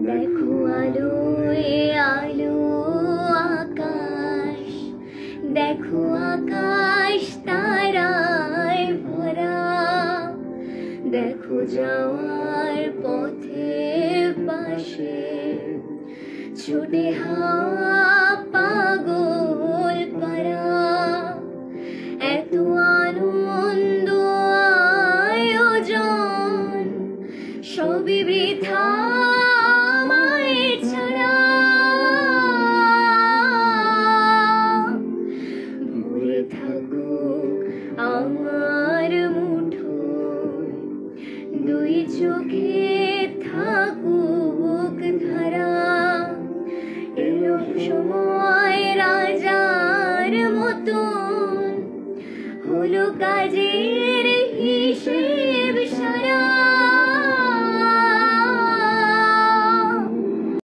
দেখো আলোয় আলো আকাশ, দেখো আকাশ তারায় ভরা, দেখো যাওয়ার পথে পাশে ছুটে হাওয়া